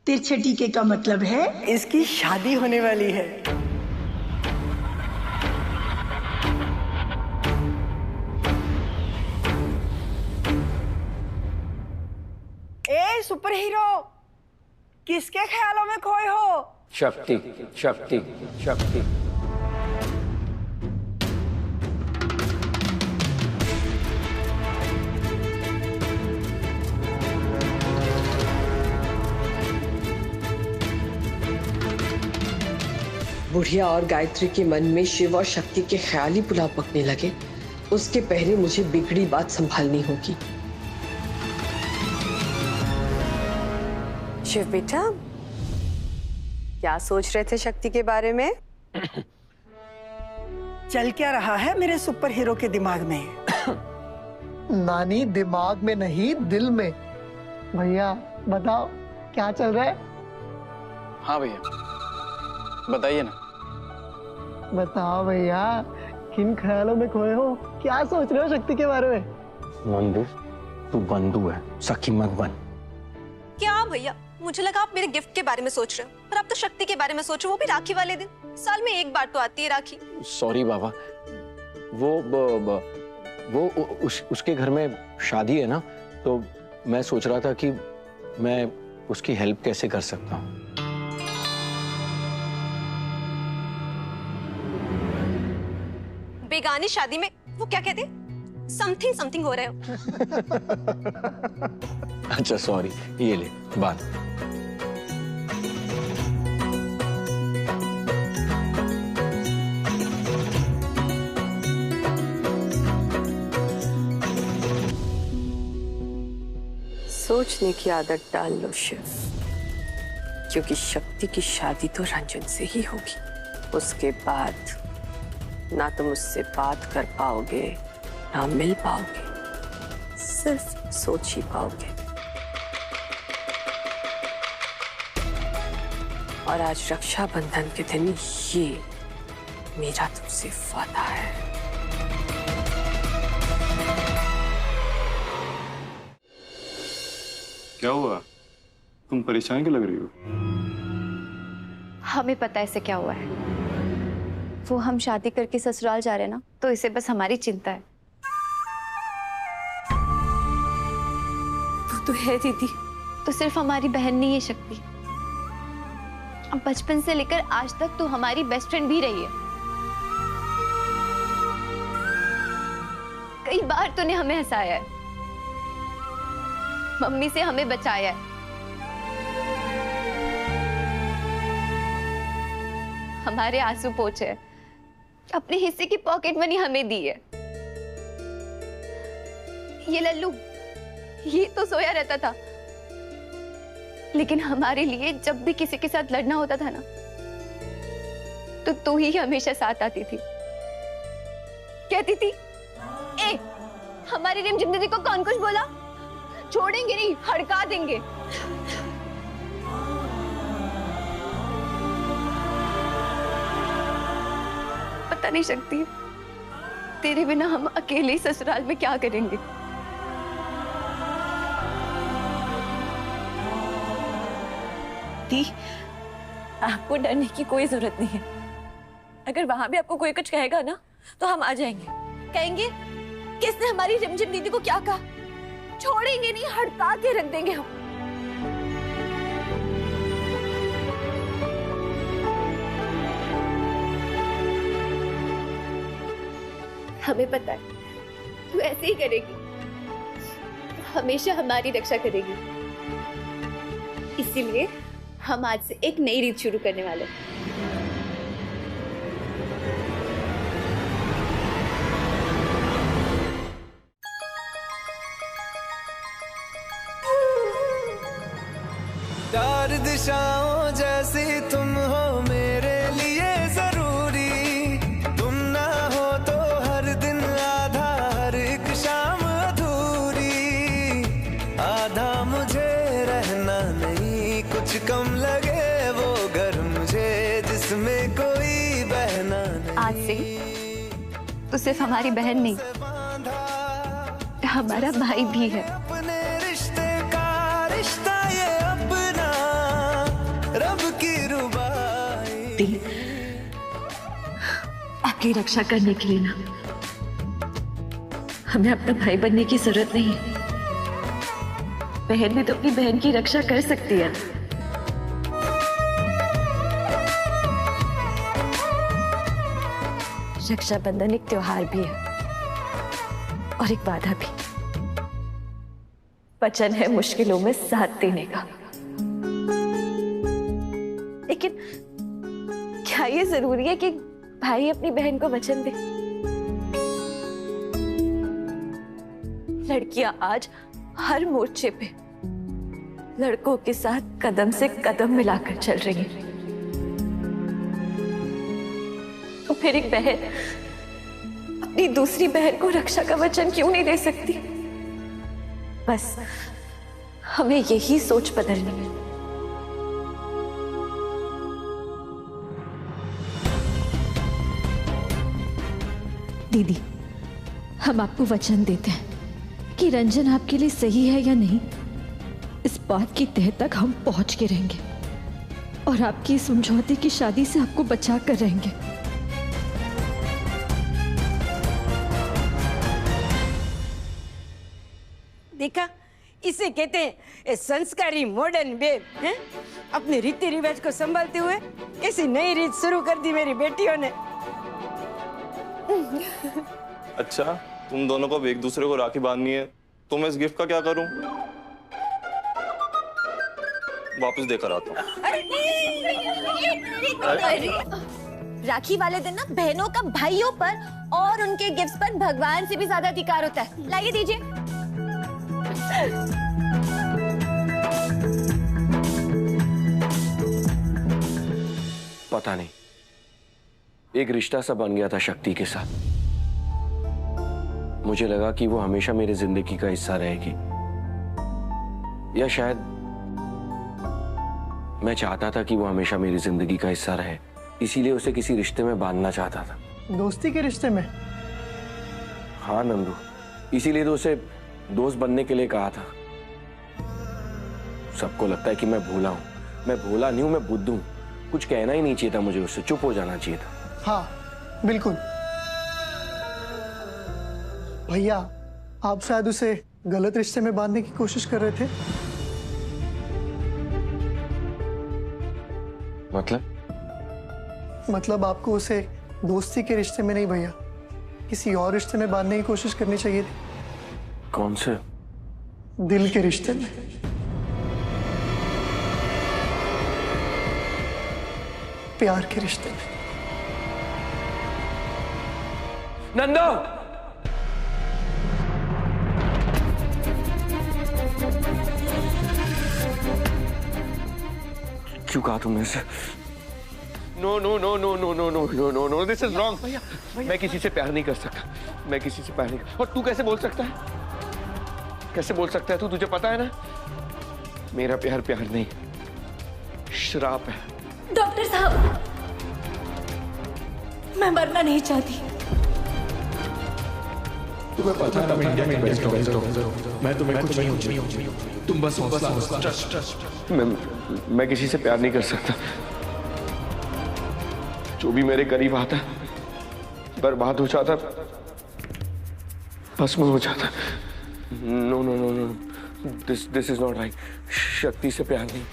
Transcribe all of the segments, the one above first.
तिरछे टीके का मतलब है इसकी शादी होने वाली है। ए सुपर हीरो, किसके ख्यालों में खोए हो? शक्ति शक्ति शक्ति। बुढ़िया और गायत्री के मन में शिव और शक्ति के ख्याल ही पुलाव पकने लगे। उसके पहले मुझे बिगड़ी बात संभालनी होगी। शिव बेटा, क्या सोच रहे थे शक्ति के बारे में? चल क्या रहा है मेरे सुपर हीरो के दिमाग में? नानी, दिमाग में नहीं, दिल में। भैया बताओ क्या चल रहा है? हाँ भैया, बताइए ना। बताओ भैया, किन ख्यालों में खोए हो? क्या सोच रहे हो शक्ति के बारे में? नंदू, तू बंधु है, सखी मत बन। क्या भैया, मुझे लगा आप मेरे गिफ्ट के बारे में सोच रहे हो, पर आप तो शक्ति के बारे में सोच रहे हो, वो भी राखी वाले दिन। साल में एक बार तो आती है राखी। सॉरी बाबा, वो उसके घर में शादी है ना, तो मैं सोच रहा था कि मैं उसकी हेल्प कैसे कर सकता हूँ। बेगानी शादी में वो क्या कहते हैं, समथिंग समथिंग हो रहे हो। अच्छा सॉरी, ये ले बात। सोचने की आदत डाल लो शिव, क्योंकि शक्ति की शादी तो रंजन से ही होगी। उसके बाद ना तुम उससे बात कर पाओगे, ना मिल पाओगे, सिर्फ सोच ही पाओगे। और आज रक्षाबंधन के दिन ये मेरा तुमसे वादा है। क्या हुआ? तुम परेशान क्यों लग रही हो? हमें पता है इसे क्या हुआ है। वो हम शादी करके ससुराल जा रहे हैं ना, तो इसे बस हमारी चिंता है। वो तो है दीदी, तो सिर्फ हमारी बहन नहीं है शक्ति, अब बचपन से लेकर आज तक तो हमारी बेस्ट फ्रेंड भी रही है। कई बार तूने हमें हंसाया है, मम्मी से हमें बचाया है, हमारे आंसू पोंछे, अपने हिस्से की पॉकेट मनी हमें दी है। ये लल्लू, ये तो सोया रहता था, लेकिन हमारे लिए जब भी किसी के साथ लड़ना होता था ना, तो तू ही हमेशा साथ आती थी। कहती थी, ए, हमारी रिमझिम दीदी को कौन कुछ बोला? छोड़ेंगे नहीं, हड़का देंगे। पता नहीं शक्ति, तेरे बिना हम अकेले ही ससुराल में क्या करेंगे। दी, आपको डरने की कोई जरूरत नहीं है। अगर वहां भी आपको कोई कुछ कहेगा ना, तो हम आ जाएंगे। कहेंगे किसने हमारी रिमझिम दीदी को क्या कहा, छोड़ेंगे नहीं, हड़का के रख देंगे हम। हमें पता है तू ऐसे ही करेगी, हमेशा हमारी रक्षा करेगी। इसीलिए हम आज से एक नई रीत शुरू करने वाले हैं। चार दिशाओं जैसी तुम हो मेरे लिए जरूरी, तुम ना हो तो हर दिन आधा, हर एक शाम अधूरी। आधा मुझे रहना नहीं, कुछ कम लगे वो घर मुझे, जिसमें कोई बहना नहीं। आज से तो सिर्फ हमारी बहन नहीं, हमारा भाई भी है। अपने रिश्ते का रिश्ता ये अपना, दी, आपकी रक्षा करने के लिए ना हमें अपना भाई बनने की जरूरत नहीं है। बहन भी तो अपनी बहन की रक्षा कर सकती है। रक्षाबंधन एक त्योहार भी है और एक वादा भी। वचन है मुश्किलों में साथ देने का। लेकिन क्या ये जरूरी है कि भाई अपनी बहन को वचन दे? लड़कियां आज हर मोर्चे पे लड़कों के साथ कदम से कदम मिलाकर चल रही हैं। तो फिर एक बहन अपनी दूसरी बहन को रक्षा का वचन क्यों नहीं दे सकती? बस हमें यही सोच बदलनी है। दीदी, हम आपको वचन देते हैं कि रंजन आपके लिए सही है या नहीं, इस बात की तह तक हम पहुंच के रहेंगे और आपकी समझौते की शादी से आपको बचा कर रहेंगे। देखा, इसे कहते हैं संस्कारी मॉडर्न बेब हैं? अपने रीति रिवाज को संभालते हुए ऐसी नई रीत शुरू कर दी मेरी बेटियों ने। अच्छा, तुम दोनों को एक दूसरे को राखी बांधनी है, तो मैं इस गिफ्ट का क्या करूं? वापस देकर आता हूं। राखी वाले दिन ना बहनों का भाइयों पर और उनके गिफ्ट्स पर भगवान से भी ज्यादा अधिकार होता है। लाइए दीजिए। पता नहीं, एक रिश्ता सा बन गया था शक्ति के साथ। मुझे लगा कि वो हमेशा मेरी जिंदगी का हिस्सा रहेगी, या शायद मैं चाहता था कि वो हमेशा मेरी जिंदगी का हिस्सा रहे, इसीलिए उसे किसी रिश्ते में बांधना चाहता था। दोस्ती के रिश्ते में? हाँ नंदू, इसीलिए तो उसे दोस्त बनने के लिए कहा था। सबको लगता है कि मैं भोला हूं। मैं भोला नहीं हूं, मैं बुद्धू हूं। कुछ कहना ही नहीं चाहिए था मुझे उससे, चुप हो जाना चाहिए था। हाँ बिल्कुल। भैया, आप शायद उसे गलत रिश्ते में बांधने की कोशिश कर रहे थे। मतलब आपको उसे दोस्ती के रिश्ते में नहीं भैया, किसी और रिश्ते में बांधने की कोशिश करनी चाहिए थी। कौन से? दिल के रिश्ते में। प्यार के रिश्ते में। नंदो! क्यों कहा तुमने इसे? No no no no no no no no no no, this is wrong. मैं किसी से प्यार नहीं कर सकता। मैं किसी से प्यार नहीं कर। और तू कैसे बोल सकता है? कैसे बोल सकता है तू? तुझे पता है ना, मेरा प्यार प्यार नहीं, श्राप है। डॉक्टर साहब, मैं मरना नहीं चाहती। तुम्हें पता है मैं इंडिया में बेस्ट डॉक्टर हूं। मैं तुम्हें कुछ नहीं हूं। तुम बस मैं किसी से प्यार नहीं कर सकता। जो भी मेरे करीब आता बर्बाद हो जाता, भस्म हो जाता। No no no no, this is not right. शक्ति से प्यार नहीं।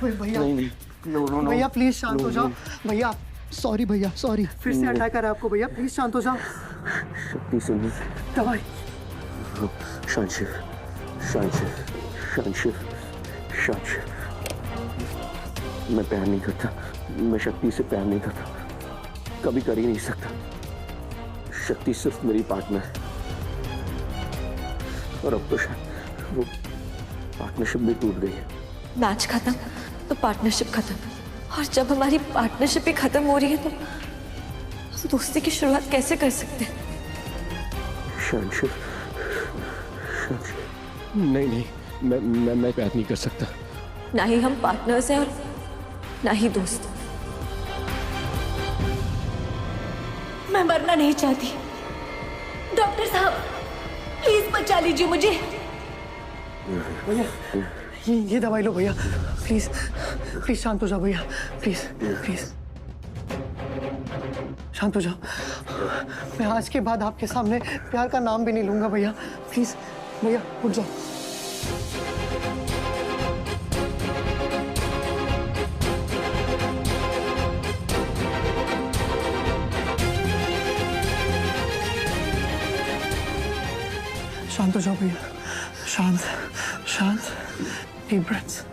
भैया नहीं, नो नो नो भैया, प्लीज शांत हो जाओ। भैया सॉरी, भैया सॉरी, फिर से अटैक कर आपको। भैया प्लीज शांत हो जाओ। शक्ति से नहीं। दवाई। शांशिव, शांशिव, शांशिव, शांशिव। मैं प्यार नहीं करता। मैं शक्ति से प्यार नहीं करता, कभी कर ही नहीं सकता। शक्ति सिर्फ मेरी पार्टनर है, और अब तो शायद वो पार्टनरशिप भी टूट गई है। मैच खत्म तो पार्टनरशिप खत्म, और जब हमारी पार्टनरशिप ही खत्म हो रही है तो हम दोस्ती की शुरुआत कैसे कर सकते हैं? शांशिव, नहीं नहीं, मैं प्यार नहीं कर सकता। ना ही हम पार्टनर्स हैं और ना ही दोस्त। मैं मरना नहीं चाहती। डॉक्टर साहब, प्लीज बचा लीजिए मुझे। भैया ये दवाई लो भैया। प्लीज प्लीज शांत हो जाओ भैया, प्लीज प्लीज शांत हो जाओ। मैं आज के बाद आपके सामने प्यार का नाम भी नहीं लूंगा भैया, प्लीज भैया उठ जाओ। शांत हो जाओ भैया, शांत शांत, deep breaths.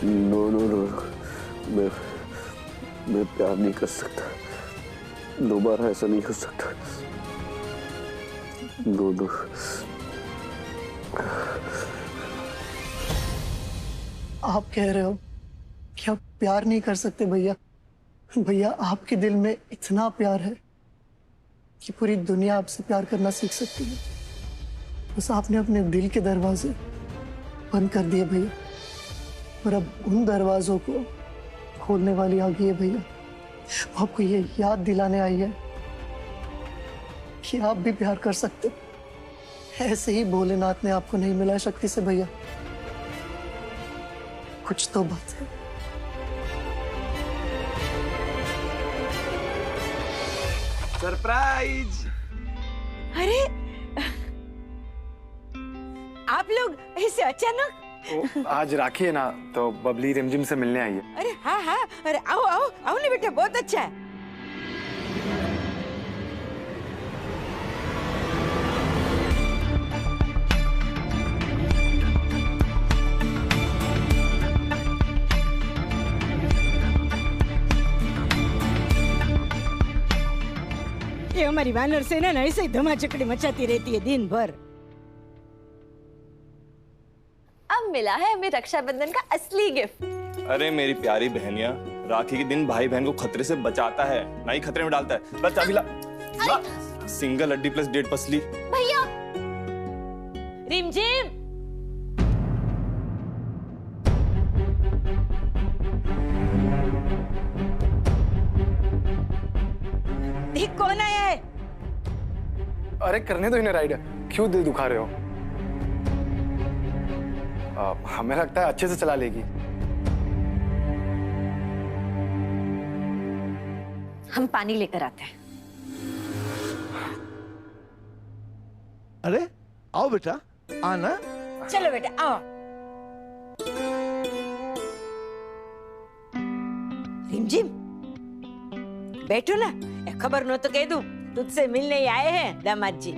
No no no, मैं प्यार नहीं कर सकता, दोबारा ऐसा नहीं हो सकता। No no. आप कह रहे हो कि आप प्यार नहीं कर सकते भैया? भैया आपके दिल में इतना प्यार है कि पूरी दुनिया आपसे प्यार करना सीख सकती है। बस आपने अपने दिल के दरवाजे बंद कर दिए भैया, और अब उन दरवाजों को खोलने वाली आ गई है भैया। आपको ये याद दिलाने आई है कि आप भी प्यार कर सकते हो। ऐसे ही भोलेनाथ ने आपको नहीं मिला शक्ति से भैया, कुछ तो बात है। सरप्राइज! अरे आप लोग ऐसे अचानक? आज राखी है ना, तो बबली रिमझिम से मिलने आई है। अरे हाँ हाँ, अरे आओ आओ आओ ना बेटा, बहुत अच्छा है। ये हमारी वानर सेना ना ऐसे ही धमाचकड़ी मचाती रहती है दिन भर। अब मिला है हमें रक्षाबंधन का असली गिफ्ट। अरे मेरी प्यारी बहनिया, राखी के दिन भाई बहन को खतरे से बचाता है, ना ही खतरे में डालता है। बस चाबी ला। सिंगल हड्डी प्लस 1.5 पसली। भैया रिमझिम, देख कौन आया है? अरे करने दो इन्हें राइड, क्यों दिल दुखा रहे हो? हमें लगता है अच्छे से चला लेगी। हम पानी लेकर आते हैं। अरे आओ बेटा, आना। चलो बेटा आओ। रिमझिम बैठो ना, खबर न तो कह दूं, तुझसे मिलने ही आए हैं दामाद जी।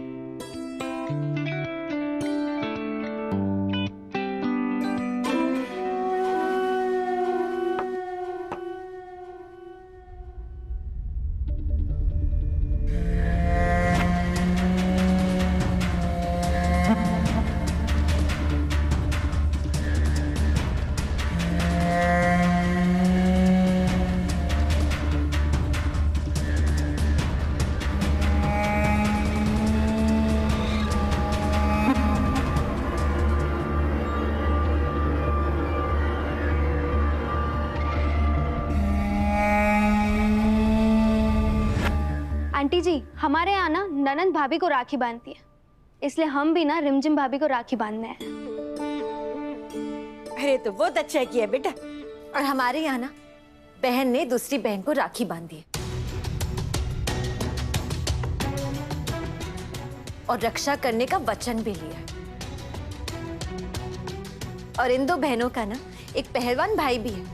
आंटी जी, हमारे यहाँ ना ननंद भाभी को राखी बांधती है, इसलिए हम भी ना रिमझिम भाभी को राखी बांधने हैं। अरे तो बहुत अच्छा किया बेटा। और हमारे यहाँ ना बहन ने दूसरी बहन को राखी बांधी है और रक्षा करने का वचन भी लिया है। और इन दो बहनों का ना एक पहलवान भाई भी है,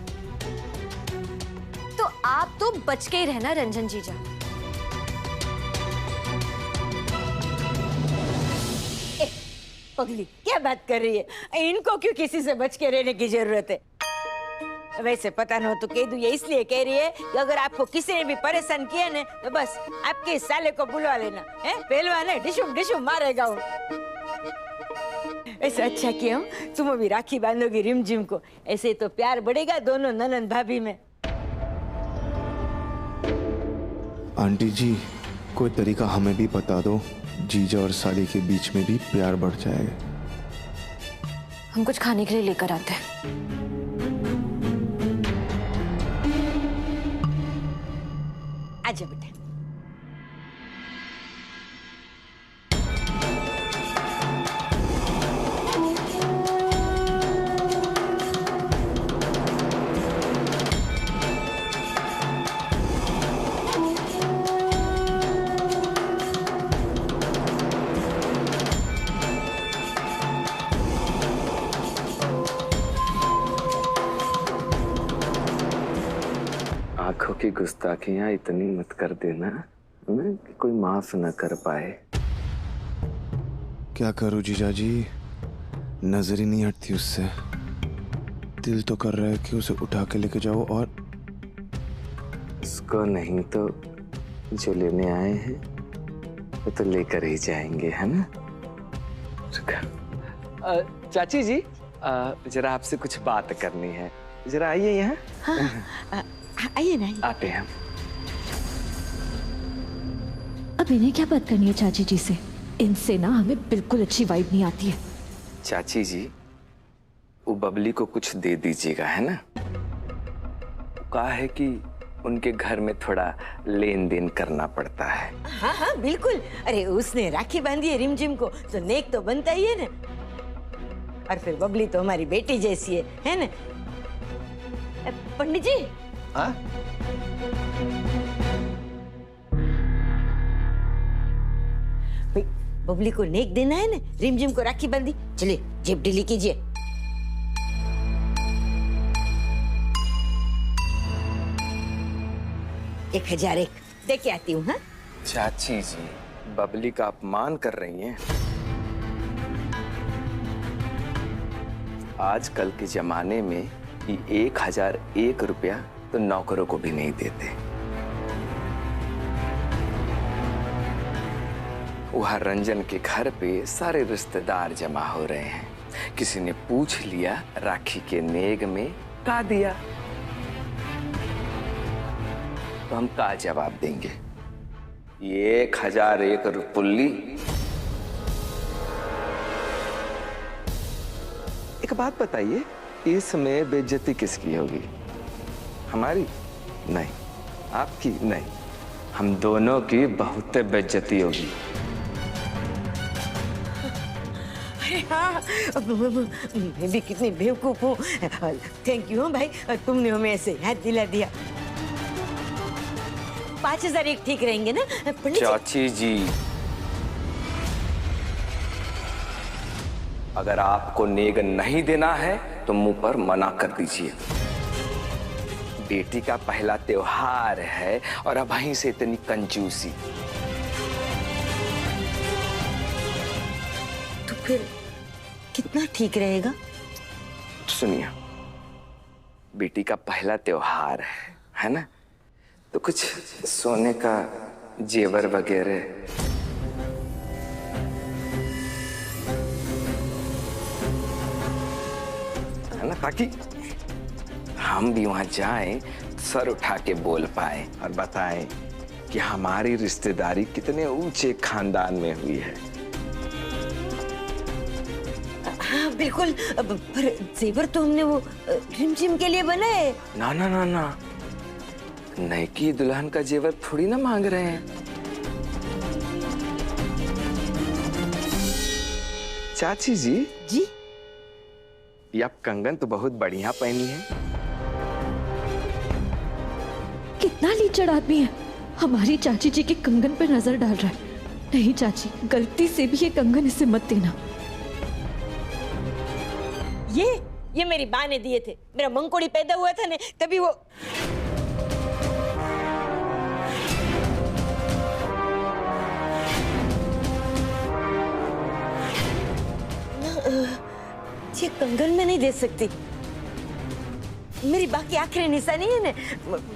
तो आप तो बच के ही रहना रंजन जीजा। पगली क्या बात कर रही है? इनको क्यों किसी से बच के रहने की जरूरत है? वैसे पता न हो तो कह दूं, ये इसलिए कह रही है कि अगर आपको किसी ने भी परेशान किया ना, तो बस आपके इस साले को बुलवा लेना है। पहलवान है, डिशुम डिशुम मारेगा वो। ऐसा अच्छा किया हूँ, तुम भी राखी बांधोगी रिमझिम को, ऐसे तो प्यार बढ़ेगा दोनों ननंद भाभी में। आंटी जी, कोई तरीका हमें भी बता दो, जीजा और साली के बीच में भी प्यार बढ़ जाएगा। हम कुछ खाने के लिए लेकर आते हैं। आजा बेटा। आंखों की गुस्ताखियां इतनी मत कर देना ना कि कोई माफ न कर पाए। क्या करूं जीजा जी, नजर ही नहीं हटती उससे। दिल तो कर रहा है कि उसे उठा के लेके जाओ, और उसको नहीं तो जो लेने आए हैं वो तो लेकर ही जाएंगे, है ना? चाची जी, जरा आपसे कुछ बात करनी है, जरा आइए यहाँ। हाँ, आइए ना। आते हैं। अब इन्हें क्या बात करनी है चाची जी से? इनसे ना हमें बिल्कुल अच्छी वाइब नहीं आती है। चाची जी, वो बबली को कुछ दे दीजिएगा, है ना? कहा है कि उनके घर में थोड़ा लेन देन करना पड़ता है। हाँ हाँ बिल्कुल। अरे उसने राखी बांधी है रिमझिम को, तो नेक तो बनता ही है ना। और फिर बबली तो हमारी बेटी जैसी है ना? पंडित जी। हाँ? बबली को नेक देना है ना, रिमझिम को राखी बांधी। चलिए जेब ढीली कीजिए। एक 1001 दे के आती हूँ। हाँ चाची जी, बबली का अपमान कर रही हैं। आजकल के जमाने में ये 1001 रुपया तो नौकरों को भी नहीं देते। वह रंजन के घर पे सारे रिश्तेदार जमा हो रहे हैं। किसी ने पूछ लिया राखी के नेग में का दिया, तो हम का जवाब देंगे? ये 1001 रुपल्ली। एक बात बताइए, इसमें बेइज्जती किसकी होगी? हमारी? नहीं। आपकी? नहीं। हम दोनों की बहुत बेइज्जती होगी। अरे हाँ, मैं भी कितनी बेवकूफ हूँ। थैंक यू भाई, तुमने हमें ऐसे याद दिला दिया। 5001 ठीक रहेंगे ना पंडित? चाची जी, अगर आपको नेग नहीं देना है तो मुंह पर मना कर दीजिए। बेटी का पहला त्योहार है और अब वहीं से इतनी कंजूसी। तो फिर कितना ठीक रहेगा? सुनिए, बेटी का पहला त्योहार है ना? तो कुछ सोने का जेवर वगैरह। है ना, ताकि हम भी वहां जाएं, सर उठा के बोल पाए और बताएं कि हमारी रिश्तेदारी कितने ऊंचे खानदान में हुई है। हाँ बिल्कुल, पर जेवर तो हमने वो रिमझिम के लिए बनाए। ना ना ना ना, नई की दुल्हन का जेवर थोड़ी ना मांग रहे हैं। चाची जी। जी? ये आप कंगन तो बहुत बढ़िया पहनी है। कितना लीचड़ आदमी है, हमारी चाची जी के कंगन पर नजर डाल रहा है। नहीं चाची, गलती से भी ये कंगन इसे मत देना। ये मेरी माँ ने दिए थे। मेरा मंकोड़ी पैदा हुआ था ना, तभी वो। ये कंगन में नहीं दे सकती, मेरी बाकी आखिरी निशानी है ना,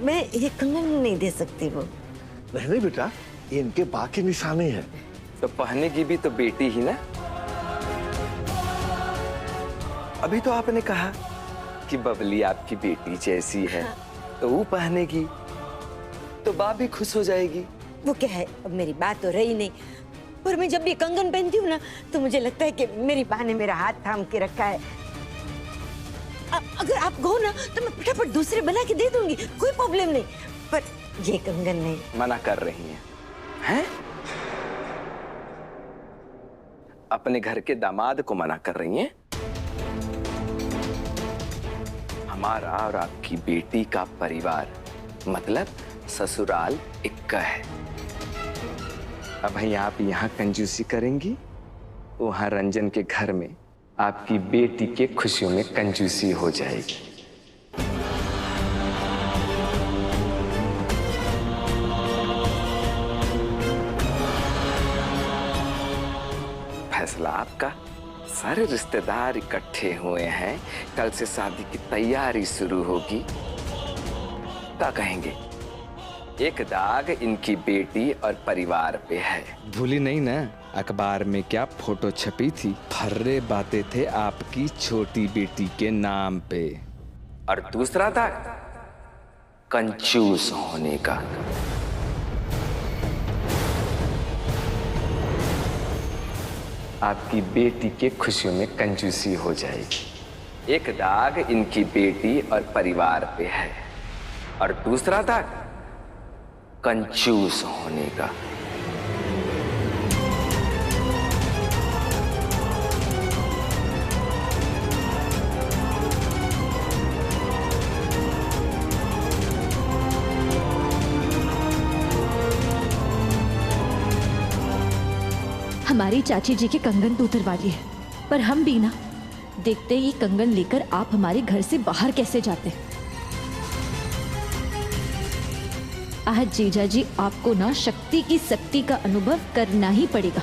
मैं ये कंगन नहीं दे सकती। वो नहीं बेटा, ये इनके बाकी निशानी है। तो पहने की भी तो बेटी ही ना। अभी तो आपने कहा कि बबली आपकी बेटी जैसी है, तो वो पहनेगी तो बाप भी खुश हो जाएगी। वो क्या है, अब मेरी बात तो रही नहीं, पर मैं जब भी कंगन पहनती हूँ ना, तो मुझे लगता है कि मेरी माँ ने मेरा हाथ थाम के रखा है। अगर आप कहो ना तो मैं फटाफट दूसरे बना के दे दूंगी, कोई प्रॉब्लम नहीं। पर ये कंगन नहीं। मना कर रही हैं? अपने घर के दामाद को मना कर रही हैं? हमारा और आपकी बेटी का परिवार मतलब ससुराल इक्का है। अब भाई आप यहाँ कंजूसी करेंगी, वहां रंजन के घर में आपकी बेटी के खुशियों में कंजूसी हो जाएगी। फैसला आपका। सारे रिश्तेदार इकट्ठे हुए हैं, कल से शादी की तैयारी शुरू होगी। क्या कहेंगे? एक दाग इनकी बेटी और परिवार पे है। भूली नहीं ना, अखबार में क्या फोटो छपी थी, फर्रे बातें थे आपकी छोटी बेटी के नाम पे। और दूसरा दाग कंजूस होने का। आपकी बेटी के खुशियों में कंजूसी हो जाएगी। एक दाग इनकी बेटी और परिवार पे है और दूसरा दाग कंजूस होने का। हमारी चाची जी के कंगन तो उतरवा ली है, पर हम भी ना देखते ये कंगन लेकर आप हमारे घर से बाहर कैसे जाते। आज जीजा जी आपको ना शक्ति की शक्ति का अनुभव करना ही पड़ेगा।